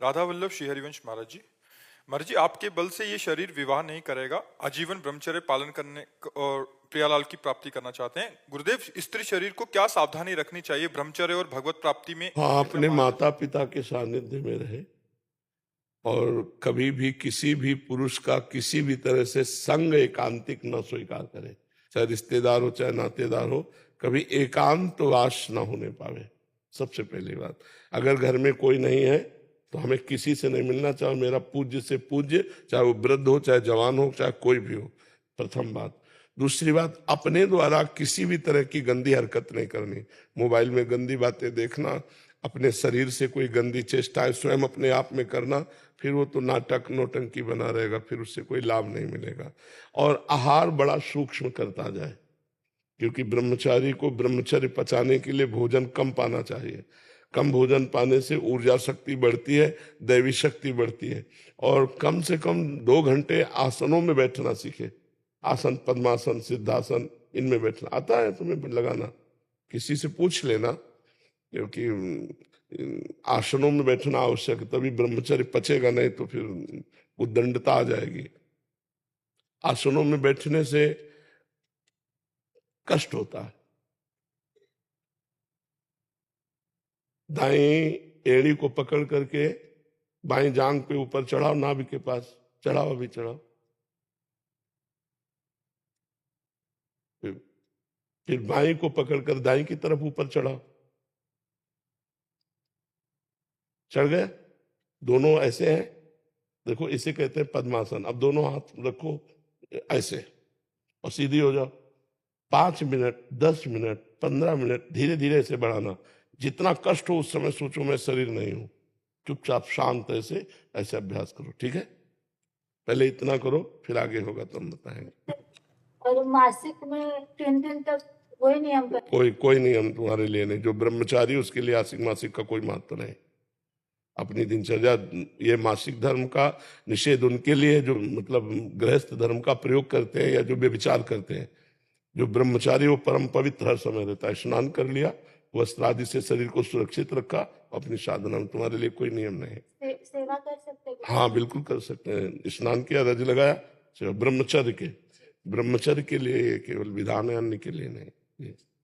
राधा वल्लभ श्री हरिवंश महाराज जी। महाराज जी, आपके बल से ये शरीर विवाह नहीं करेगा, आजीवन ब्रह्मचर्य पालन करने और प्रियालाल की प्राप्ति करना चाहते हैं। गुरुदेव, स्त्री शरीर को क्या सावधानी रखनी चाहिए ब्रह्मचर्य और भगवत प्राप्ति में? हाँ, अपने माता पिता के सानिध्य में रहे और कभी भी किसी भी पुरुष का किसी भी तरह से संग एकांतिक न स्वीकार करे, चाहे रिश्तेदार हो चाहे नातेदार हो, कभी एकांतवास न होने पावे। सबसे पहली बात, अगर घर में कोई नहीं है तो हमें किसी से नहीं मिलना, चाहे मेरा पूज्य से पूज्य, चाहे वो वृद्ध हो चाहे जवान हो चाहे कोई भी हो, प्रथम बात। दूसरी बात, अपने द्वारा किसी भी तरह की गंदी हरकत नहीं करनी। मोबाइल में गंदी बातें देखना, अपने शरीर से कोई गंदी चेष्टाएं स्वयं अपने आप में करना, फिर वो तो नाटक नौटंकी बना रहेगा, फिर उससे कोई लाभ नहीं मिलेगा। और आहार बड़ा सूक्ष्म करता जाए, क्योंकि ब्रह्मचारी को ब्रह्मचर्य पचाने के लिए भोजन कम पाना चाहिए। कम भोजन पाने से ऊर्जा शक्ति बढ़ती है, दैवी शक्ति बढ़ती है। और कम से कम 2 घंटे आसनों में बैठना सीखे। आसन, पद्मासन, सिद्धासन, इनमें बैठना आता है तुम्हें लगाना? किसी से पूछ लेना, क्योंकि आसनों में बैठना आवश्यक है, तभी ब्रह्मचर्य पचेगा, नहीं तो फिर उद्दंडता आ जाएगी। आसनों में बैठने से कष्ट होता है। दाएं एड़ी को पकड़ करके बाएं जांग पे ऊपर चढ़ाओ, नाभि के पास चढ़ाओ, अभी चढ़ाओ। फिर बाएं को पकड़कर दाएं की तरफ ऊपर चढ़ाओ। चढ़ गए? दोनों ऐसे हैं, देखो इसे कहते हैं पद्मासन। अब दोनों हाथ रखो ऐसे और सीधी हो जाओ। 5 मिनट, 10 मिनट, 15 मिनट, धीरे धीरे ऐसे बढ़ाना। जितना कष्ट हो उस समय सोचो मैं शरीर नहीं हूं, चुपचाप शांत ऐसे अभ्यास करो, ठीक है? पहले इतना करो, फिर आगे होगा तो हम बताएंगे। और मासिक में 3 दिन तक कोई नियम? कोई नियम तुम्हारे लिए नहीं। जो ब्रह्मचारी उसके लिए आसिक मासिक का कोई महत्व नहीं। अपनी दिनचर्या, ये मासिक धर्म का निषेध उनके लिए जो मतलब गृहस्थ धर्म का प्रयोग करते हैं या जो व्यभिचार करते हैं। जो ब्रह्मचारी वो परम पवित्र हर समय रहता है। स्नान कर लिया, वस्त्र आदि से शरीर को सुरक्षित रखा, अपनी साधना में। तुम्हारे लिए कोई नियम नहीं। सेवा कर सकते हैं? हाँ, बिल्कुल कर सकते हैं। स्नान किया, रज लगाया, ब्रह्मचर्य के लिए केवल विधान है, अन्य के लिए नहीं।